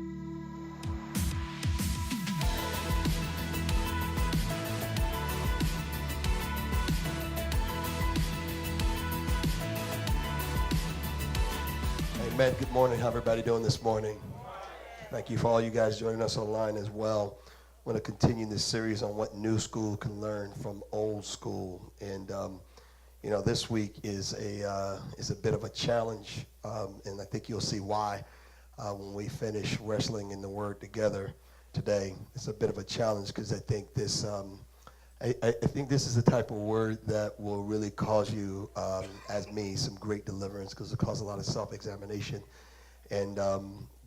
Amen. Good morning. How everybody doing this morning? Thank you for all you guys joining us online as well. I want to continue this series on what new school can learn from old school. And, this week is a bit of a challenge, and I think you'll see why when we finish wrestling in the Word together today. It's a bit of a challenge because I think this is the type of word that will really cause you, as me, some great deliverance because it causes a lot of self-examination. And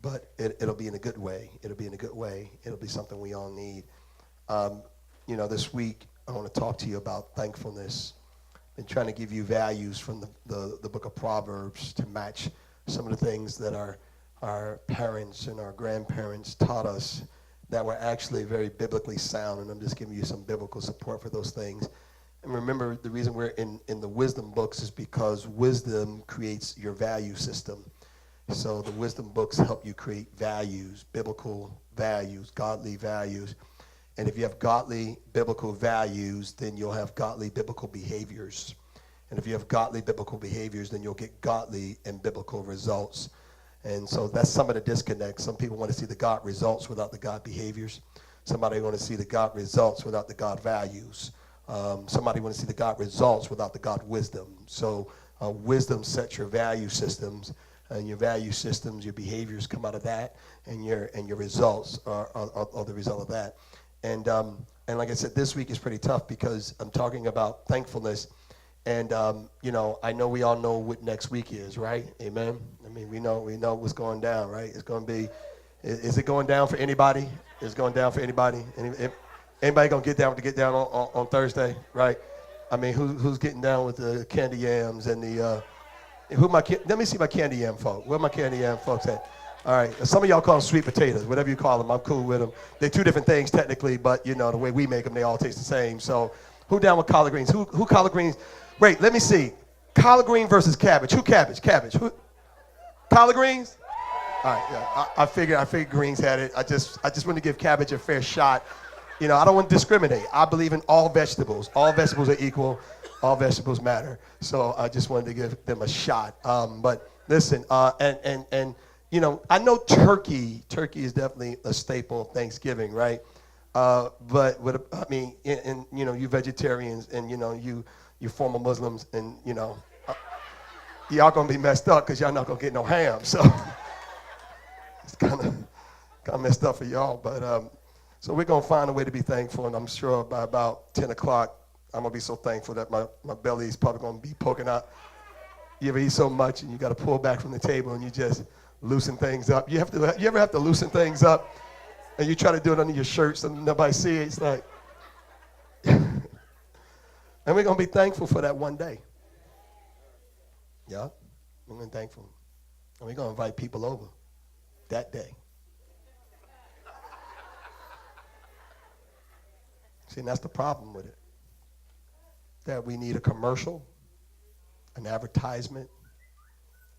but it'll be in a good way. It'll be in a good way. It'll be something we all need. This week I want to talk to you about thankfulness and trying to give you values from the book of Proverbs to match some of the things that our parents and our grandparents taught us that were actually very biblically sound, and I'm just giving you some biblical support for those things. And remember, the reason we're in the wisdom books is because wisdom creates your value system. So the wisdom books help you create values, biblical values, godly values. And if you have godly biblical values, then you'll have godly biblical behaviors. And if you have godly biblical behaviors, then you'll get godly and biblical results. And so that's some of the disconnect. Some people want to see the God results without the God behaviors. Somebody want to see the God results without the God values. Somebody want to see the God results without the God wisdom. So wisdom sets your value systems, and your value systems, your behaviors come out of that, and your results are the result of that. And like I said, this week is pretty tough because I'm talking about thankfulness. And, I know we all know what next week is, right? Amen. I mean, we know what's going down, right? It's going to be, is it going down for anybody? Is it going down for anybody? Anybody going to get down on Thursday, right? I mean, who's getting down with the candy yams and the, let me see my candy yam folk. Where my candy yam folks at? All right. Some of y'all call them sweet potatoes, whatever you call them. I'm cool with them. They're two different things technically, but, the way we make them, they all taste the same. So who down with collard greens? Who collard greens? Wait, let me see. Collard green versus cabbage. Who cabbage? Cabbage. Who? Collard greens? All right, yeah. I figured greens had it. I just want to give cabbage a fair shot. I don't want to discriminate. I believe in all vegetables. All vegetables are equal. All vegetables matter. So I just wanted to give them a shot. But listen, and I know turkey is definitely a staple of Thanksgiving, right? But I mean, you vegetarians and you former Muslims, and y'all gonna be messed up because y'all not gonna get no ham. So it's kind of messed up for y'all. But so we're gonna find a way to be thankful, and I'm sure by about 10 o'clock, I'm gonna be so thankful that my belly is probably gonna be poking out. You ever eat so much and you got to pull back from the table and you just loosen things up? You ever have to loosen things up, and you try to do it under your shirt so nobody see it? It's like. And we're going to be thankful for that one day. Yeah, we're going to be thankful. And we're going to invite people over that day. See, and that's the problem with it. That we need a commercial, an advertisement,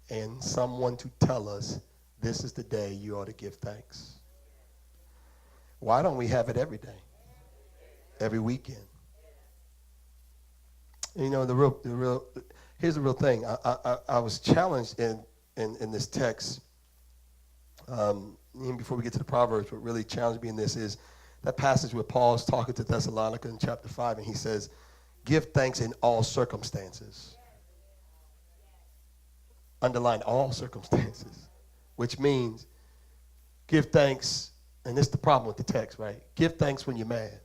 and someone to tell us this is the day you ought to give thanks. Why don't we have it every day? Every weekend? Here's the real thing. I was challenged in this text, even before we get to the Proverbs, what really challenged me in this is that passage where Paul's talking to Thessalonica in chapter 5, and he says, give thanks in all circumstances. Underline all circumstances, which means give thanks, and this is the problem with the text, right? Give thanks when you're mad.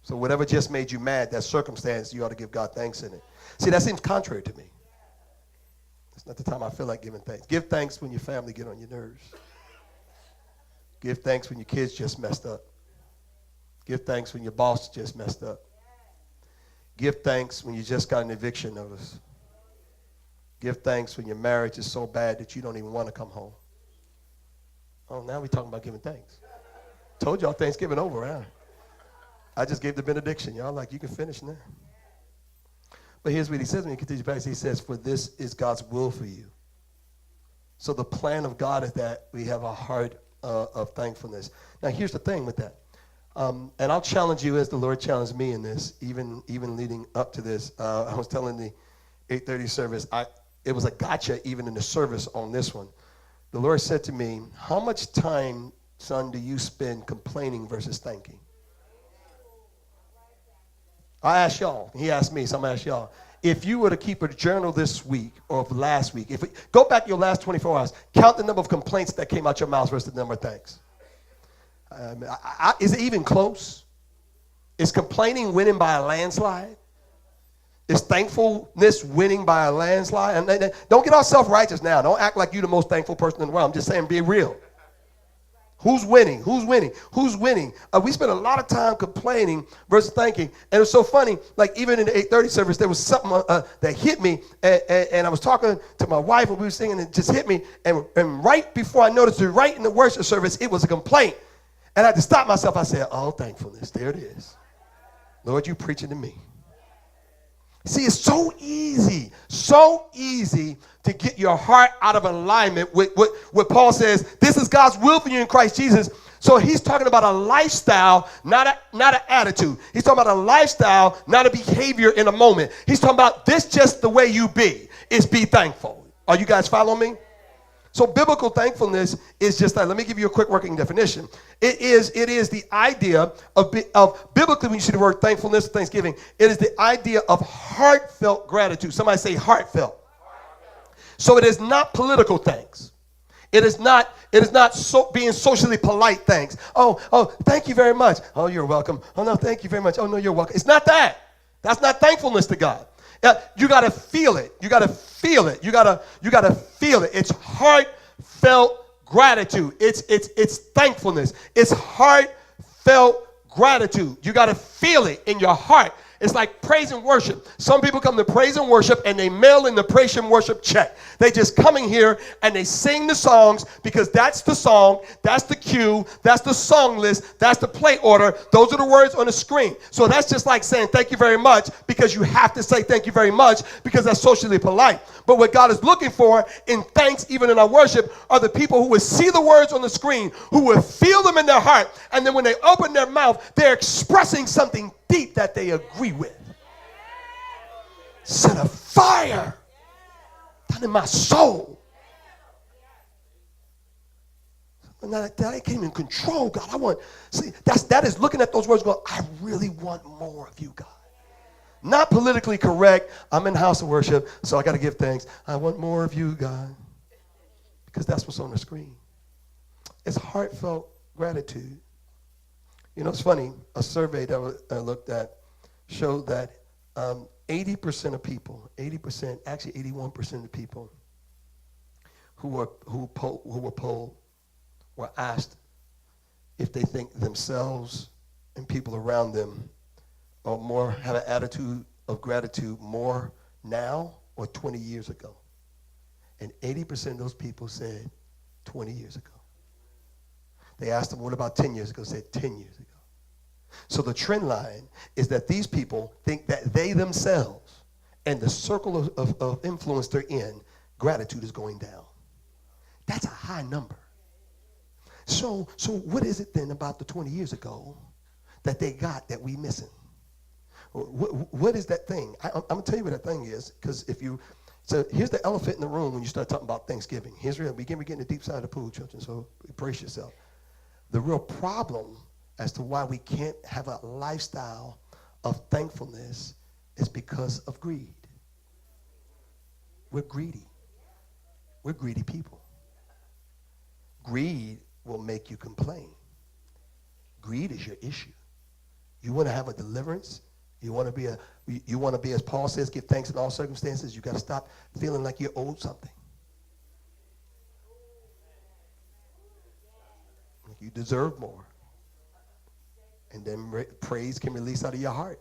So whatever just made you mad, that circumstance, you ought to give God thanks in it. See, that seems contrary to me. It's not the time I feel like giving thanks. Give thanks when your family get on your nerves. Give thanks when your kids just messed up. Give thanks when your boss just messed up. Give thanks when you just got an eviction notice. Give thanks when your marriage is so bad that you don't even want to come home. Oh, now we're talking about giving thanks. Told y'all Thanksgiving over, huh? I just gave the benediction. Y'all like, you can finish now. But here's what he says when he continues back. He says, for this is God's will for you. So the plan of God is that we have a heart of thankfulness. Now, here's the thing with that. And I'll challenge you as the Lord challenged me in this, even leading up to this. I was telling the 8:30 service, it was a gotcha even in the service on this one. The Lord said to me, how much time, son, do you spend complaining versus thanking? I asked y'all. He asked me, so I'm going to ask y'all. If you were to keep a journal this week or of last week, go back your last 24 hours, count the number of complaints that came out your mouth versus the number of thanks. Is it even close? Is complaining winning by a landslide? Is thankfulness winning by a landslide? And don't get all self-righteous now. Don't act like you're the most thankful person in the world. I'm just saying, be real. Who's winning? Who's winning? Who's winning? We spent a lot of time complaining versus thanking. And it's so funny, like even in the 8:30 service, there was something that hit me. And I was talking to my wife, and we were singing, and it just hit me. And right before I noticed it, right in the worship service, it was a complaint. And I had to stop myself. I said, oh, thankfulness. There it is. Lord, you preaching to me. See, it's so easy to get your heart out of alignment with what Paul says. This is God's will for you in Christ Jesus. So he's talking about a lifestyle, not an attitude. He's talking about a lifestyle, not a behavior in a moment. He's talking about this just the way you be, is be thankful. Are you guys following me? So biblical thankfulness is just that. Let me give you a quick working definition. It is the idea of biblically, when you see the word thankfulness, thanksgiving, it is the idea of heartfelt gratitude. Somebody say heartfelt. So it is not political thanks. It is not being socially polite thanks. Oh, thank you very much. Oh, you're welcome. Oh, no, thank you very much. Oh, no, you're welcome. It's not that. That's not thankfulness to God. You got to feel it. You got to feel it. You got to feel it. It's heartfelt gratitude. It's thankfulness. It's heartfelt gratitude. You got to feel it in your heart. It's like praise and worship. Some people come to praise and worship and they mail in the praise and worship check. They just come in here and they sing the songs because that's the song, that's the cue, that's the song list, that's the play order. Those are the words on the screen. So that's just like saying thank you very much because you have to say thank you very much because that's socially polite. But what God is looking for in thanks, even in our worship, are the people who will see the words on the screen, who will feel them in their heart, and then when they open their mouth, they're expressing something deep that they agree with. Set a fire down in my soul. That I can't even control, God. That is looking at those words going, I really want more of you, God. Not politically correct. I'm in the house of worship, so I got to give thanks. I want more of you, God. Because that's what's on the screen. It's heartfelt gratitude. You know, it's funny. A survey that I looked at showed that 80% of people, 80%, actually 81% of people who were polled were asked if they think themselves and people around them are more, have an attitude of gratitude more now or 20 years ago. And 80% of those people said 20 years ago. They asked them, what about 10 years ago? They said 10 years ago. So the trend line is that these people think that they themselves and the circle of influence they're in, gratitude is going down. That's a high number. So what is it then about the 20 years ago that they got that we missing? What is that thing? I'm going to tell you what that thing is, because so here's the elephant in the room when you start talking about Thanksgiving. Here's real. We're getting the deep side of the pool, children, so brace yourself. The real problem as to why we can't have a lifestyle of thankfulness is because of greed. We're greedy. We're greedy people. Greed will make you complain. Greed is your issue. You want to have a deliverance? You want to be, as Paul says, give thanks in all circumstances. You got to stop feeling like you're owed something. Like you deserve more. And then praise can release out of your heart.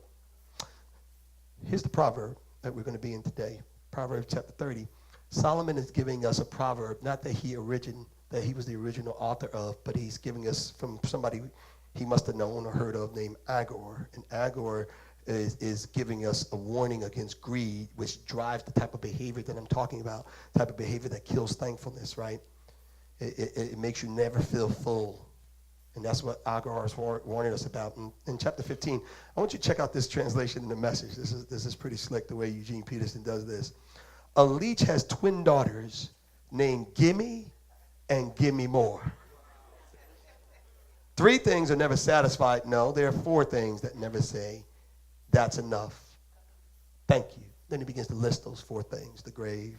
Here's the proverb that we're going to be in today. Proverbs chapter 30. Solomon is giving us a proverb, not that he was the original author of, but he's giving us from somebody he must have known or heard of named Agor. And Agor is giving us a warning against greed, which drives the type of behavior that I'm talking about, type of behavior that kills thankfulness, right? It makes you never feel full. And that's what Agar is warning us about. In chapter 15, I want you to check out this translation in the Message. This is pretty slick, the way Eugene Peterson does this. A leech has twin daughters named Gimme and Gimme More. 3 things are never satisfied. No, there are 4 things that never say, that's enough. Thank you. Then he begins to list those 4 things: the grave,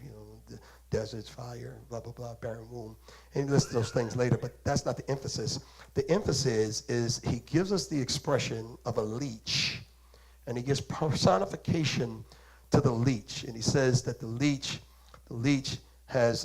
the deserts, fire, blah, blah, blah, barren womb. And he lists those things later, but that's not the emphasis. The emphasis is he gives us the expression of a leech, and he gives personification to the leech. And he says that the leech has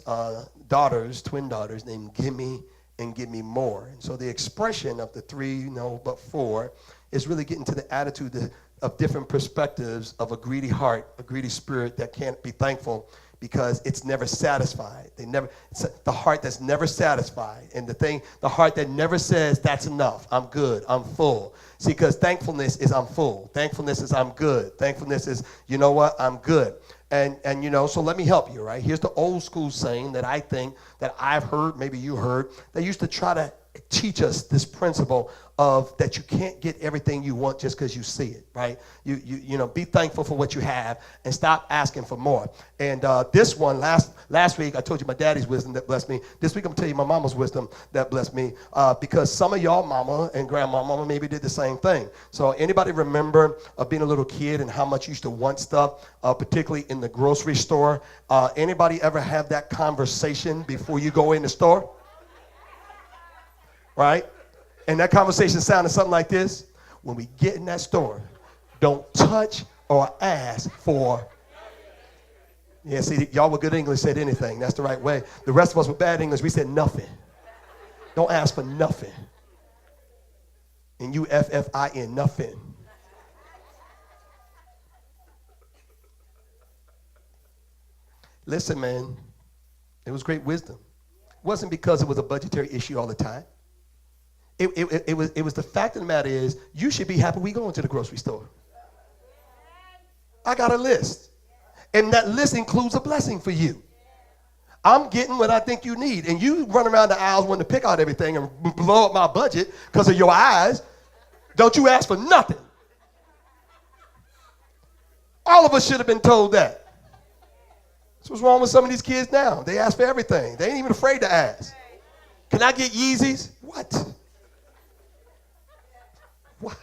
daughters, twin daughters, named Gimme and Gimme More. And so the expression of the 3, but 4, is really getting to the attitude of different perspectives of a greedy heart, a greedy spirit that can't be thankful because it's never satisfied. It's the heart that's never satisfied, and the heart that never says, that's enough, I'm good, I'm full. See, because thankfulness is I'm full. Thankfulness is I'm good. Thankfulness is, you know what, I'm good. And so let me help you, right? Here's the old school saying that I think that I've heard, maybe you heard, they used to try to teach us this principle of that you can't get everything you want just because you see it, right? You be thankful for what you have and stop asking for more. And this one, last week, I told you my daddy's wisdom that blessed me. This week, I'm going to tell you my mama's wisdom that blessed me because some of y'all mama and grandmama maybe did the same thing. So anybody remember being a little kid and how much you used to want stuff, particularly in the grocery store? Anybody ever have that conversation before you go in the store? Right? And that conversation sounded something like this. When we get in that store, don't touch or ask for. Yeah, see, y'all with good English said anything. That's the right way. The rest of us with bad English, we said nothing. Don't ask for nothing. And UFFIN, nothing. Listen, man, it was great wisdom. It wasn't because it was a budgetary issue all the time. It was the fact of the matter is, you should be happy we going to the grocery store. I got a list. And that list includes a blessing for you. I'm getting what I think you need. And you run around the aisles wanting to pick out everything and blow up my budget because of your eyes. Don't you ask for nothing. All of us should have been told that. That's what's wrong with some of these kids now. They ask for everything. They ain't even afraid to ask. Can I get Yeezys? What? What?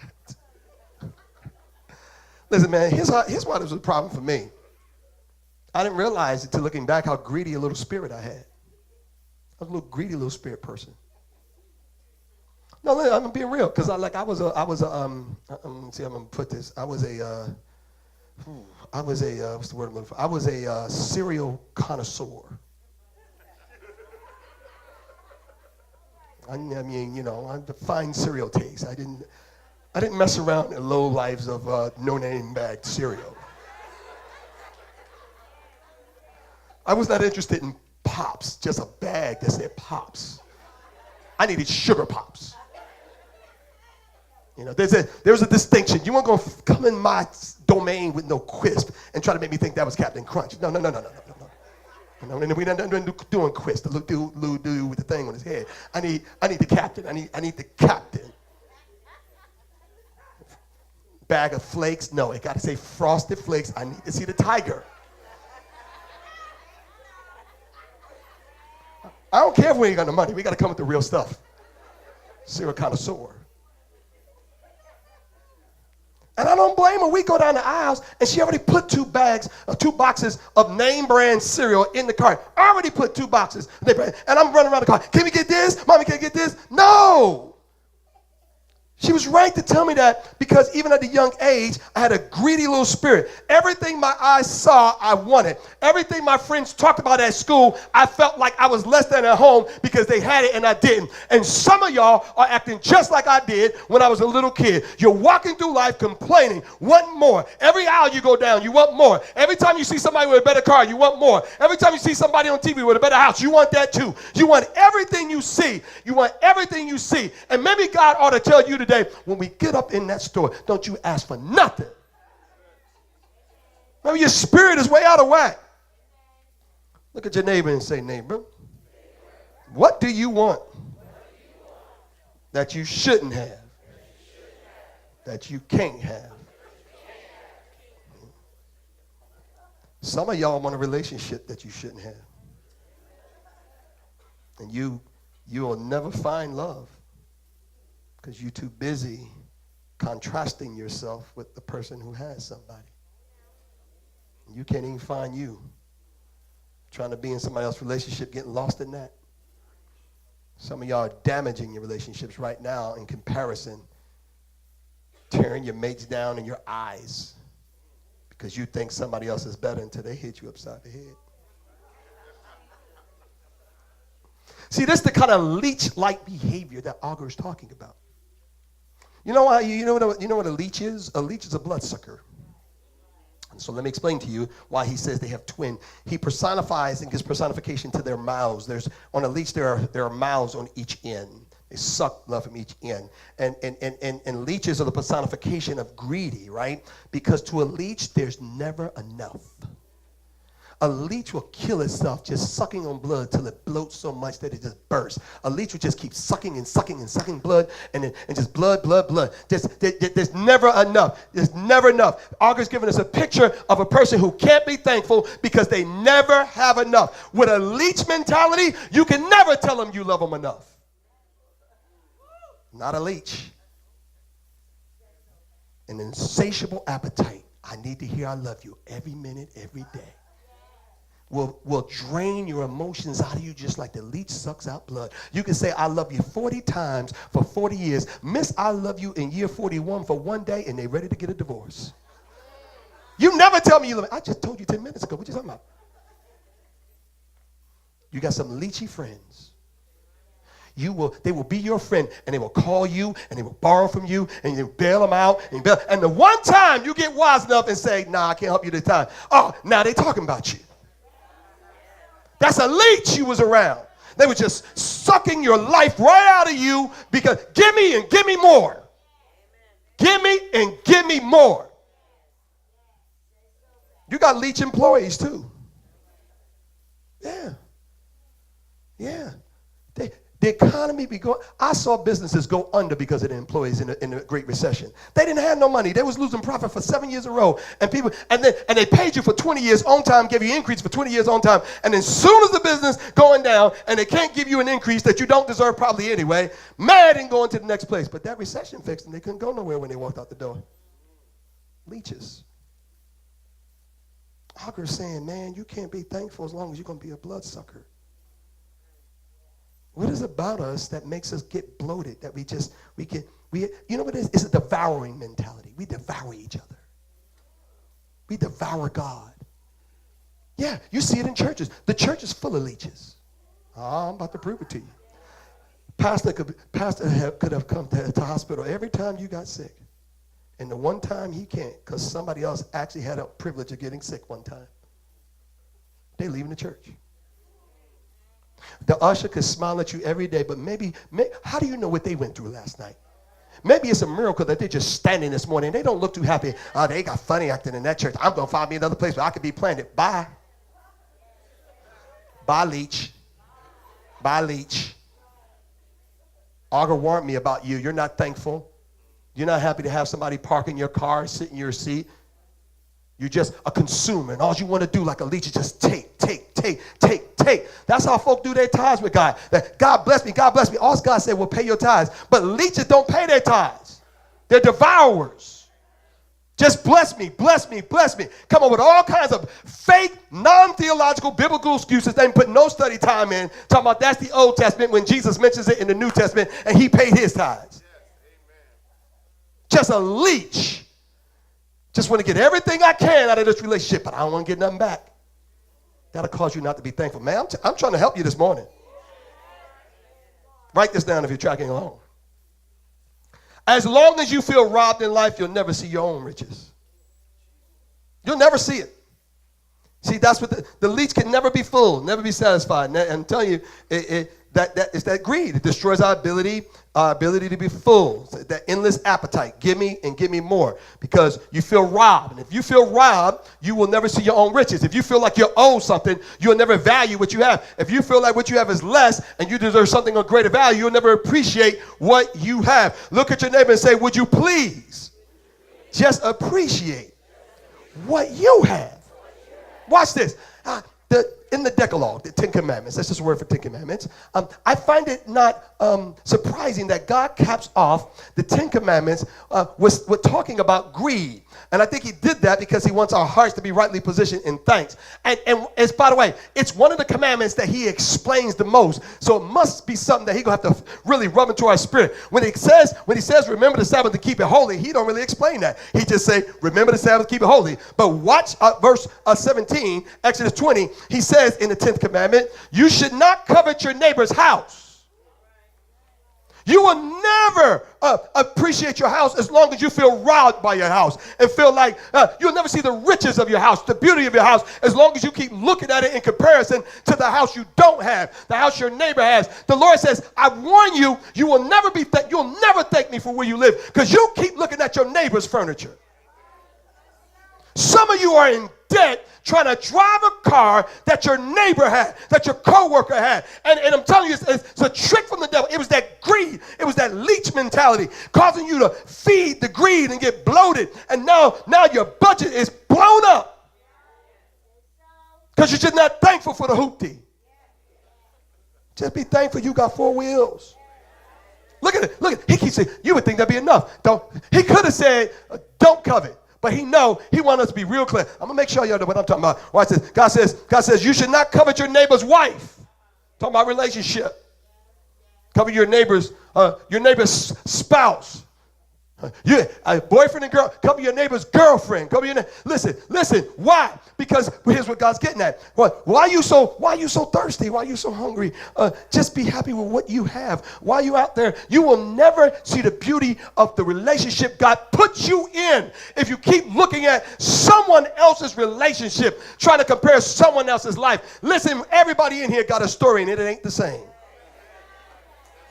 Listen, man, here's why this was a problem for me. I didn't realize until looking back how greedy a little spirit I had. I was a little greedy little spirit person. No, I'm being real, because I'm gonna put this. I was a what's the word I'm looking for? I was a cereal connoisseur. I mean, I had fine cereal taste. I didn't mess around in the low lives of no-name bagged cereal. I was not interested in Pops, just a bag that said Pops. I needed sugar Pops. There's a distinction. You weren't going to come in my domain with no Quisp and try to make me think that was Captain Crunch. No. We're not doing Quisp, the little dude with the thing on his head. I need the captain. I need the captain. Bag of flakes? No, it got to say Frosted Flakes. I need to see the tiger. I don't care if we ain't got no money. We got to come with the real stuff. Cereal connoisseur. And I don't blame her. We go down the aisles, and she already put 2 boxes of name brand cereal in the cart. I already put 2 boxes. And I'm running around the car. Can we get this? Mommy, can I get this? No. She was right to tell me that because even at a young age, I had a greedy little spirit. Everything my eyes saw, I wanted. Everything my friends talked about at school, I felt like I was less than at home because they had it and I didn't. And some of y'all are acting just like I did when I was a little kid. You're walking through life complaining, wanting more. Every aisle you go down, you want more. Every time you see somebody with a better car, you want more. Every time you see somebody on TV with a better house, you want that too. You want everything you see. You want everything you see. And maybe God ought to tell you today, when we get up in that store, don't you ask for nothing. Maybe your spirit is way out of whack. Look at your neighbor and say, neighbor, what do you want that you shouldn't have, that you can't have? Some of y'all want a relationship that you shouldn't have. And you will never find love because you're too busy contrasting yourself with the person who has somebody. You can't even find you. Trying to be in somebody else's relationship, getting lost in that. Some of y'all are damaging your relationships right now in comparison, tearing your mates down in your eyes because you think somebody else is better until they hit you upside the head. See, this is the kind of leech-like behavior that Augur is talking about. You know why? You know what a leech is? A leech is a bloodsucker. So let me explain to you why he says they have twin. He personifies and gives personification to their mouths. There's on a leech there are mouths on each end. They suck love from each end. And leeches are the personification of greedy, right? Because to a leech there's never enough. A leech will kill itself just sucking on blood till it bloats so much that it just bursts. A leech will just keep sucking and sucking and sucking blood and just blood. There's never enough. There's never enough. Augur's giving us a picture of a person who can't be thankful because they never have enough. With a leech mentality, you can never tell them you love them enough. Not a leech. An insatiable appetite. I need to hear I love you every minute, every day. Will drain your emotions out of you just like the leech sucks out blood. You can say, I love you 40 times for 40 years. Miss, I love you in year 41 for one day, and they're ready to get a divorce. You never tell me you love me. I just told you 10 minutes ago. What you talking about? You got some leechy friends. They will be your friend, and they will call you, and they will borrow from you, and you bail them out. And the one time you get wise enough and say, nah, I can't help you this time. Oh, now they're talking about you. That's a leech you was around. They were just sucking your life right out of you because give me and give me more. Give me and give me more. You got leech employees too. Yeah. The economy be going. I saw businesses go under because of the employees in the Great Recession. They didn't have no money. They was losing profit for 7 years in a row. And they paid you for 20 years on time, gave you increase for 20 years on time. And as soon as the business going down and they can't give you an increase that you don't deserve probably anyway, mad and going to the next place. But that recession fixed and they couldn't go nowhere when they walked out the door. Leeches. Augur's saying, man, you can't be thankful as long as you're going to be a bloodsucker. What is about us that makes us get bloated, that you know what it is? It's a devouring mentality. We devour each other. We devour God. Yeah, you see it in churches. The church is full of leeches. I'm about to prove it to you. Pastor could have come to the hospital every time you got sick. And the one time he can't because somebody else actually had a privilege of getting sick one time. They leaving the church. The usher could smile at you every day, but maybe how do you know what they went through last night? Maybe it's a miracle that they're just standing this morning. They don't look too happy. They got funny acting in that church. I'm going to find me another place where I could be planted. Bye. Bye, leech. Bye, leech. Augur warned me about you. You're not thankful. You're not happy to have somebody park in your car, sit in your seat. You're just a consumer, and all you want to do like a leech is just take. That's how folk do their tithes with God. That God bless me, God bless me. All God said will pay your tithes. But leeches don't pay their tithes. They're devourers. Just bless me. Come up with all kinds of fake, non-theological, biblical excuses. They didn't put no study time in. Talking about that's the Old Testament when Jesus mentions it in the New Testament, and he paid his tithes. Just a leech. Just want to get everything I can out of this relationship, but I don't want to get nothing back. That'll cause you not to be thankful. Man, I'm trying to help you this morning. Write this down if you're tracking along. As long as you feel robbed in life, you'll never see your own riches. You'll never see it. See, that's what the leech can never be full, never be satisfied. And I'm telling you, that greed. It destroys our ability to be full. So that endless appetite. Give me and give me more, because you feel robbed. And if you feel robbed, you will never see your own riches. If you feel like you're owed something, you'll never value what you have. If you feel like what you have is less and you deserve something of greater value, you'll never appreciate what you have. Look at your neighbor and say, would you please just appreciate what you have? Watch this. In the Decalogue, the Ten Commandments, that's just a word for Ten Commandments. I find it not surprising that God caps off the Ten Commandments with talking about greed. And I think he did that because he wants our hearts to be rightly positioned in thanks. And it's, by the way, it's one of the commandments that he explains the most. So it must be something that he's going to have to really rub into our spirit. When he says, remember the Sabbath to keep it holy, he don't really explain that. He just say, remember the Sabbath, keep it holy. But watch verse 17, Exodus 20. He says in the 10th commandment, you should not covet your neighbor's house. You will never appreciate your house as long as you feel robbed by your house and feel like you'll never see the riches of your house, the beauty of your house, as long as you keep looking at it in comparison to the house you don't have, the house your neighbor has. The Lord says, I warn you, you'll never thank me for where you live, because you keep looking at your neighbor's furniture. Some of you are in debt trying to drive a car that your neighbor had, that your coworker had. And I'm telling you, it's a trick from the devil. It was that greed. It was that leech mentality causing you to feed the greed and get bloated. And now your budget is blown up because you're just not thankful for the hoopty. Just be thankful you got 4 wheels. Look at it. Look at it. He keeps saying, you would think that'd be enough. He could have said, don't covet. But he wants us to be real clear. I'm going to make sure y'all know what I'm talking about. Watch this. God says, you should not covet your neighbor's wife. Talking about relationship. Covet your neighbor's spouse. Boyfriend and girl. Covet your neighbor's girlfriend. Listen. Why? Because here's what God's getting at. Why are you so thirsty? Why are you so hungry? Just be happy with what you have. While you out there, you will never see the beauty of the relationship God puts you in if you keep looking at someone else's relationship, trying to compare someone else's life. Listen, everybody in here got a story and it ain't the same.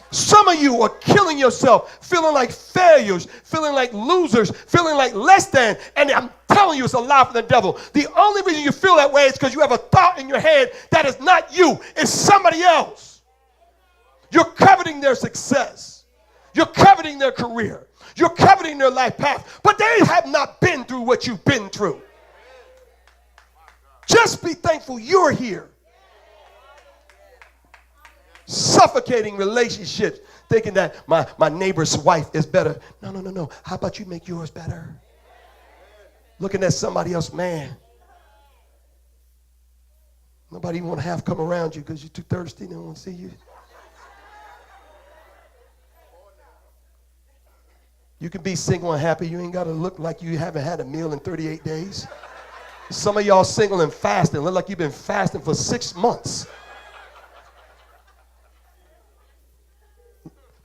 Some of you are killing yourself, feeling like failures, feeling like losers, feeling like less than. And I'm telling you, it's a lie from the devil. The only reason you feel that way is because you have a thought in your head that is not you. It's somebody else. You're coveting their success. You're coveting their career. You're coveting their life path. But they have not been through what you've been through. Just be thankful you're here. Suffocating relationships, thinking that my neighbor's wife is better. No. How about you make yours better? Looking at somebody else's man. Nobody even want to have come around you because you're too thirsty. They don't want to see you. You can be single and happy. You ain't got to look like you haven't had a meal in 38 days. Some of y'all single and fasting look like you've been fasting for 6 months.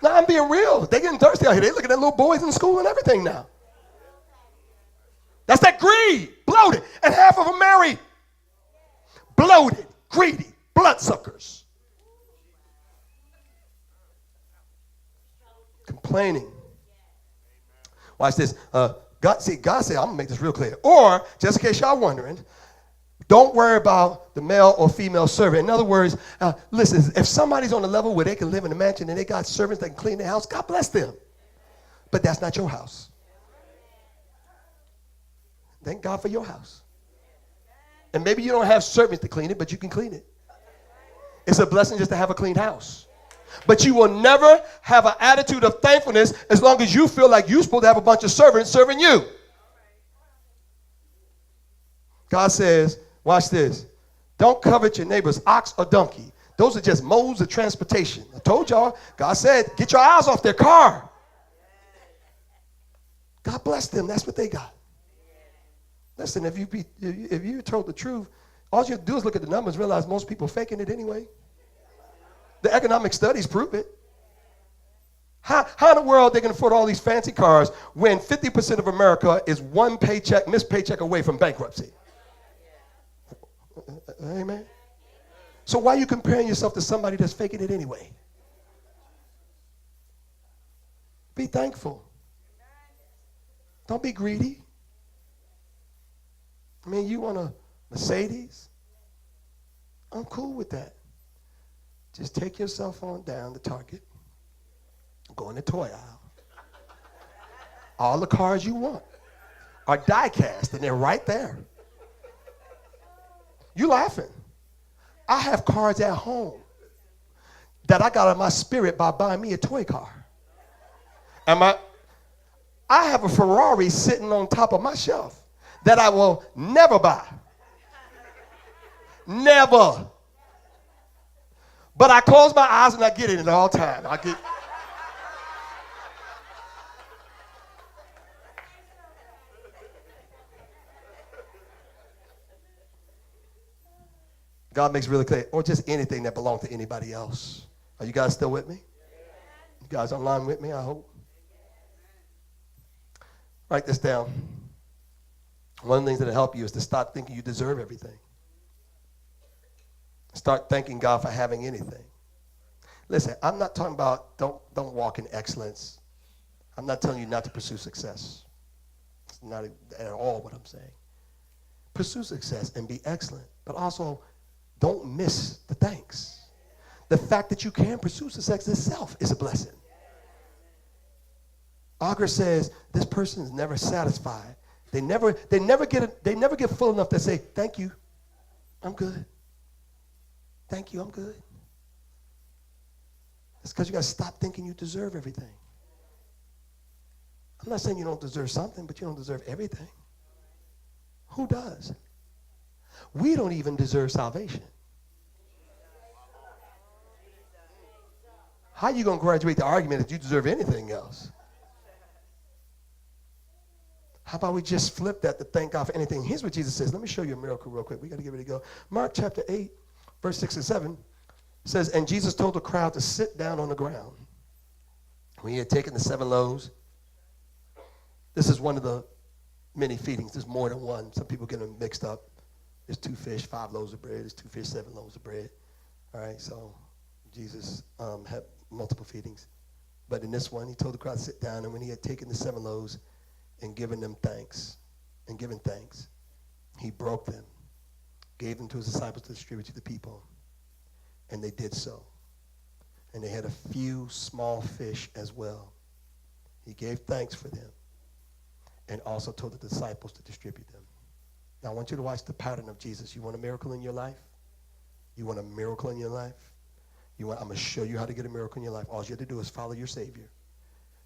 No, I'm being real. They getting thirsty out here. They looking at little boys in school and everything now. That's that greed, bloated, and half of them married. Bloated, greedy, bloodsuckers. Complaining. Watch this. God said, I'm gonna make this real clear. Or, just in case y'all wondering, don't worry about the male or female servant. In other words, listen, if somebody's on a level where they can live in a mansion and they got servants that can clean their house, God bless them. But that's not your house. Thank God for your house. And maybe you don't have servants to clean it, but you can clean it. It's a blessing just to have a clean house. But you will never have an attitude of thankfulness as long as you feel like you're supposed to have a bunch of servants serving you. God says, watch this. Don't covet your neighbor's ox or donkey. Those are just modes of transportation. I told y'all, God said, get your eyes off their car. God bless them. That's what they got. Listen, if you told the truth, all you have to do is look at the numbers, realize most people faking it anyway. The economic studies prove it. How in the world they can afford all these fancy cars when 50% of America is one missed paycheck away from bankruptcy? Amen. So why are you comparing yourself to somebody that's faking it anyway? Be thankful. Don't be greedy. I mean, you want a Mercedes? I'm cool with that. Just take yourself on down to Target. Go in the toy aisle. All the cars you want are die cast, and they're right there. You laughing. I have cars at home that I got in my spirit by buying me a toy car. I have a Ferrari sitting on top of my shelf that I will never buy. Never. But I close my eyes and I get in it all the time. God makes really clear, or just anything that belongs to anybody else. Are you guys still with me? You guys online with me, I hope? Write this down. One of the things that will help you is to stop thinking you deserve everything. Start thanking God for having anything. Listen, I'm not talking about don't walk in excellence. I'm not telling you not to pursue success. It's not at all what I'm saying. Pursue success and be excellent, but also don't miss the thanks. The fact that you can pursue success itself is a blessing. Augur says this person is never satisfied. They never get full enough to say, thank you, I'm good. Thank you, I'm good. It's because you got to stop thinking you deserve everything. I'm not saying you don't deserve something, but you don't deserve everything. Who does? We don't even deserve salvation. How are you going to graduate the argument if you deserve anything else? How about we just flip that to thank God for anything? Here's what Jesus says. Let me show you a miracle real quick. We got to get ready to go. Mark chapter 8, verse 6 and 7 says, and Jesus told the crowd to sit down on the ground. When he had taken the 7 loaves, this is one of the many feedings. There's more than one. Some people get them mixed up. There's 2 fish, 5 loaves of bread. There's 2 fish, 7 loaves of bread. All right, so Jesus had multiple feedings. But in this one, he told the crowd to sit down, and when he had taken the 7 loaves and given thanks, he broke them, gave them to his disciples to distribute to the people, and they did so. And they had a few small fish as well. He gave thanks for them and also told the disciples to distribute them. Now, I want you to watch the pattern of Jesus. You want a miracle in your life? You want a miracle in your life? I'm going to show you how to get a miracle in your life. All you have to do is follow your Savior.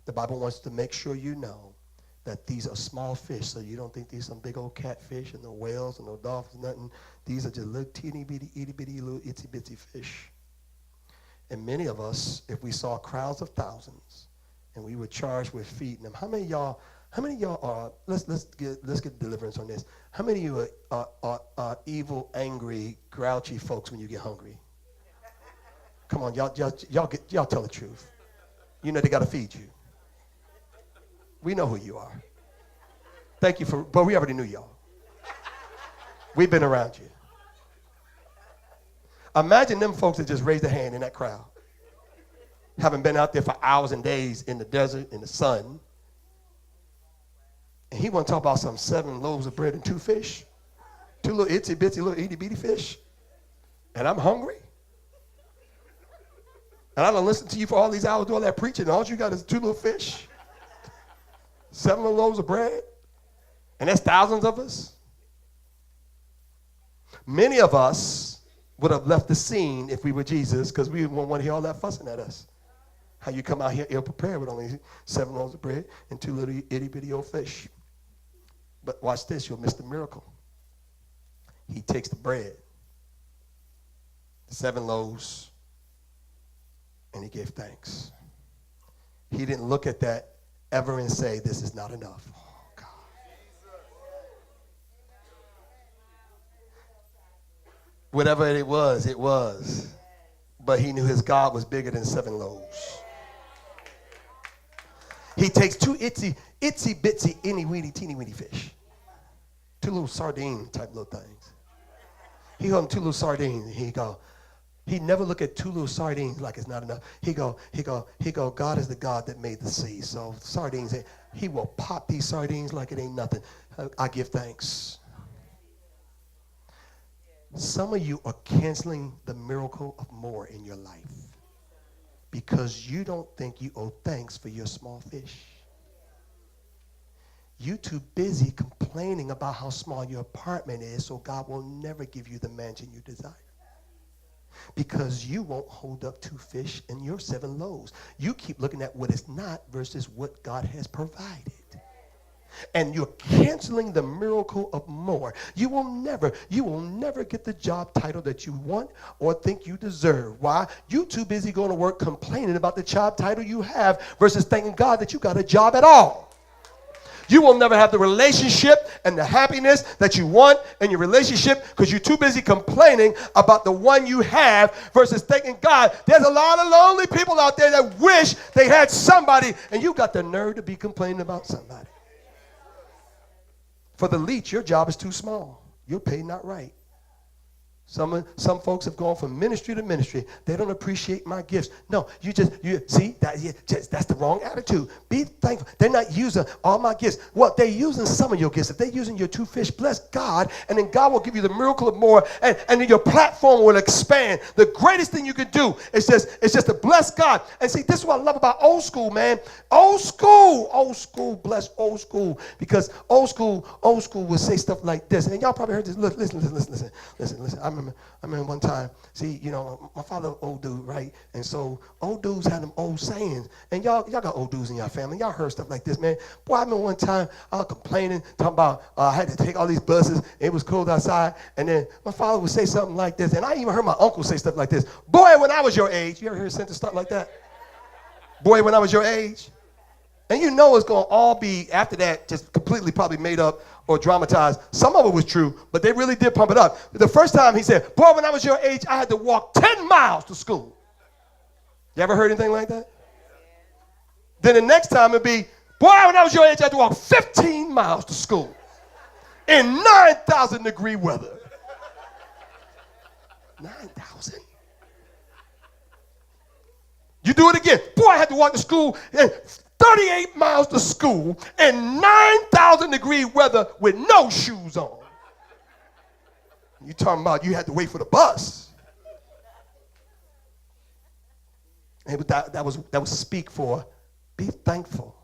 The Bible wants to make sure you know that these are small fish, so you don't think these are some big old catfish and no whales and no dolphins, nothing. These are just little teeny bitty, itty bitty, little itsy bitsy fish. And many of us, if we saw crowds of thousands and we were charged with feeding them, how many of y'all are, let's get deliverance on this. How many of you are evil, angry, grouchy folks when you get hungry? Come on, y'all tell the truth. You know they got to feed you. We know who you are. Thank you but we already knew y'all. We've been around you. Imagine them folks that just raised their hand in that crowd, having been out there for hours and days in the desert, in the sun. And he want to talk about some 7 loaves of bread and 2 fish, 2 little itsy bitsy, little itty bitty fish. And I'm hungry. And I don't listen to you for all these hours doing that preaching. And all you got is 2 little fish, 7 little loaves of bread. And that's thousands of us. Many of us would have left the scene if we were Jesus, because we wouldn't want to hear all that fussing at us. How you come out here ill-prepared with only 7 loaves of bread and 2 little itty-bitty old fish. But watch this, you'll miss the miracle. He takes the bread, the 7 loaves, and he gave thanks. He didn't look at that ever and say, this is not enough. Oh, God. Whatever it was. But he knew his God was bigger than 7 loaves. He takes 2 itsy bitsy, itty weeny, teeny weeny fish. 2 little sardine type little things. He got 2 little sardines and he go, He never look at two little sardines like it's not enough. He go, God is the God that made the sea. So sardines, he will pop these sardines like it ain't nothing. I give thanks. Some of you are canceling the miracle of more in your life because you don't think you owe thanks for your small fish. You too busy complaining about how small your apartment is, so God will never give you the mansion you desire. Because you won't hold up 2 fish and your 7 loaves. You keep looking at what is not versus what God has provided. And you're canceling the miracle of more. You will never get the job title that you want or think you deserve. Why? You too busy going to work complaining about the job title you have versus thanking God that you got a job at all. You will never have the relationship and the happiness that you want in your relationship because you're too busy complaining about the one you have versus thanking God. There's a lot of lonely people out there that wish they had somebody, and you got the nerve to be complaining about somebody. For the leech, your job is too small. You're paid not right. Some folks have gone from ministry to ministry. They don't appreciate my gifts. No, you see, that's the wrong attitude. Be thankful. They're not using all my gifts. Well, they're using some of your gifts. If they're using your 2 fish, bless God, and then God will give you the miracle of more, and then your platform will expand. The greatest thing you can do is just to bless God. And see, this is what I love about old school, man. Old school, bless old school, because old school will say stuff like this. And y'all probably heard this. Look, listen. I remember one time, see, you know, my father was an old dude, right? And so old dudes had them old sayings. And y'all got old dudes in your family. Y'all heard stuff like this, man. Boy, I remember one time I was complaining, talking about I had to take all these buses. It was cold outside. And then my father would say something like this. And I even heard my uncle say stuff like this. Boy, when I was your age. You ever heard a sentence start like that? Boy, when I was your age. And you know it's going to all be, after that, just completely probably made up or dramatized. Some of it was true, but they really did pump it up. The first time he said, boy, when I was your age, I had to walk 10 miles to school. You ever heard anything like that? Then the next time it'd be, boy, when I was your age, I had to walk 15 miles to school in 9,000 degree weather. 9,000? You do it again. Boy, I had to walk to school 38 miles to school in 9,000 degree weather with no shoes on. You talking about you had to wait for the bus. And that was speak for be thankful.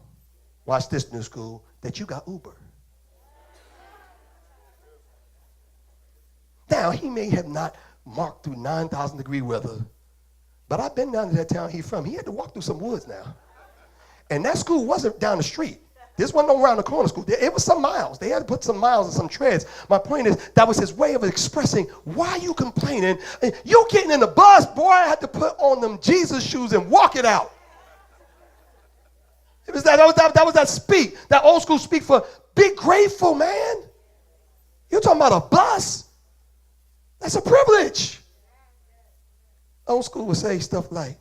Watch this, new school, that you got Uber. Now, he may have not marked through 9,000 degree weather, but I've been down to that town he's from. He had to walk through some woods now. And that school wasn't down the street. This wasn't no around the corner school. It was some miles. They had to put some miles and some treads. My point is, that was his way of expressing, why are you complaining? You getting in the bus, boy, I had to put on them Jesus shoes and walk it out. It was that was that speak, that old school speak for be grateful, man. You're talking about a bus? That's a privilege. Old school would say stuff like,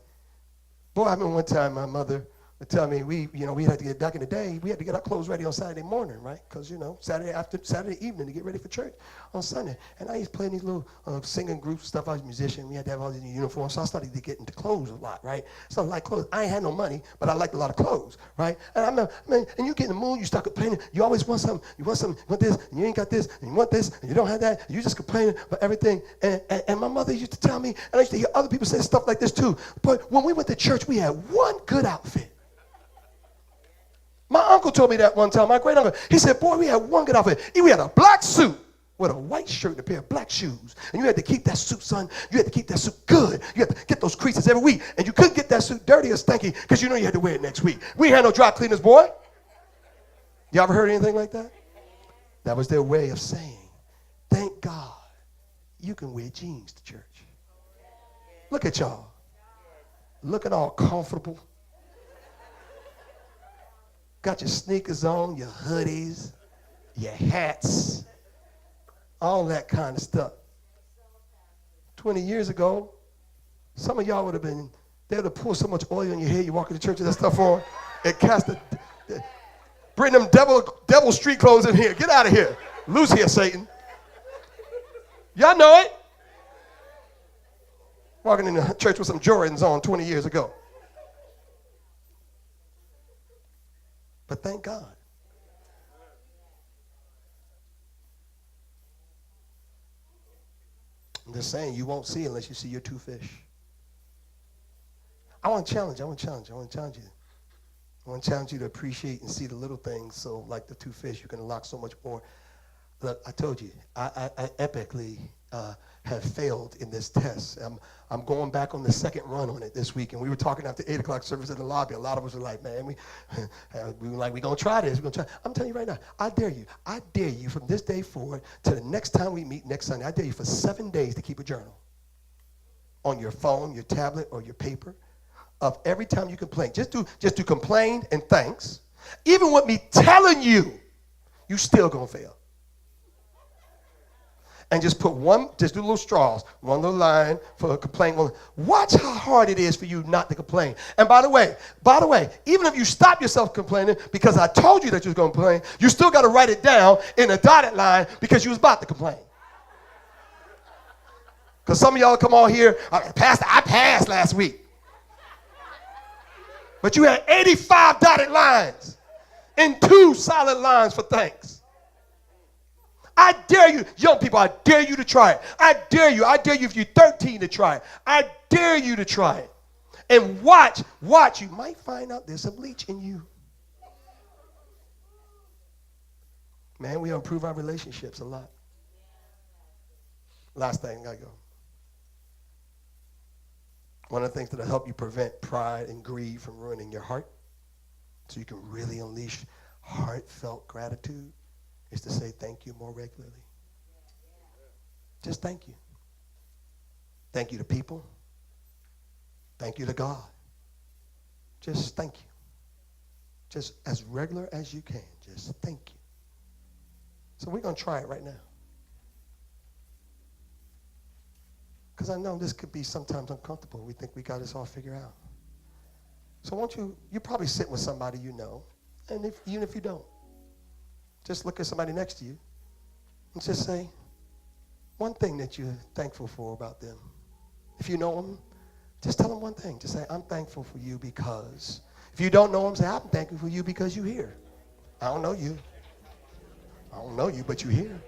boy, I remember one time my mother would tell me we had to get, back in the day, we had to get our clothes ready on Saturday morning, right? Because, Saturday evening to get ready for church on Sunday. And I used to play in these little singing groups, stuff. I was a musician. We had to have all these uniforms. So I started to get into clothes a lot, right? So I like clothes. I ain't had no money, but I liked a lot of clothes, right? And I remember, man, and you get in the mood, you start complaining. You always want something. You want something. You want this, and you ain't got this, and you want this, and you don't have that. And you just complaining about everything. And my mother used to tell me, and I used to hear other people say stuff like this too. But when we went to church, we had one good outfit. My uncle told me that one time, my great uncle. He said, boy, we had one good outfit. We had a black suit with a white shirt and a pair of black shoes. And you had to keep that suit, son. You had to keep that suit good. You had to get those creases every week. And you couldn't get that suit dirty or stinky because you know you had to wear it next week. We had no dry cleaners, boy. You ever heard anything like that? That was their way of saying, thank God you can wear jeans to church. Look at y'all. Looking all comfortable. Got your sneakers on, your hoodies, your hats, all that kind of stuff. 20 years ago, some of y'all would have been, they would have poured so much oil on your head, you walk into church with that stuff on, and bring them devil street clothes in here. Get out of here. Loose here, Satan. Y'all know it. Walking in the church with some Jordans on 20 years ago. But thank God. I'm just saying, you won't see unless you see your two fish. I want to challenge you. I want to challenge you to appreciate and see the little things. So like the two fish, you can unlock so much more. Look, I told you, I epically have failed in this test. I'm going back on the second run on it this week, and we were talking after 8 o'clock service in the lobby. A lot of us were like, man, we were like, we're going to try this. We're going to try. I'm telling you right now, I dare you from this day forward to the next time we meet next Sunday, I dare you for 7 days to keep a journal on your phone, your tablet, or your paper of every time you complain. Just do complain and thanks. Even with me telling you, you still going to fail. And just do little straws, one little line for a complaint. Watch how hard it is for you not to complain. And by the way, even if you stop yourself complaining because I told you that you was going to complain, you still got to write it down in a dotted line because you was about to complain. Because some of y'all come on here, Pastor, I passed last week. But you had 85 dotted lines and 2 solid lines for thanks. I dare you, young people, I dare you to try it. I dare you if you're 13 to try it. I dare you to try it. And watch, you might find out there's some leech in you. Man, we improve our relationships a lot. Last thing, I go. One of the things that'll help you prevent pride and greed from ruining your heart, so you can really unleash heartfelt gratitude, is to say thank you more regularly. Just thank you. Thank you to people. Thank you to God. Just thank you. Just as regular as you can. Just thank you. So we're going to try it right now. Because I know this could be sometimes uncomfortable. We think we got this all figured out. So won't you probably sit with somebody you know, and even if you don't, just look at somebody next to you and just say one thing that you're thankful for about them. If you know them, just tell them one thing. Just say, I'm thankful for you because. If you don't know them, say, I'm thankful for you because you're here. I don't know you, but you're here.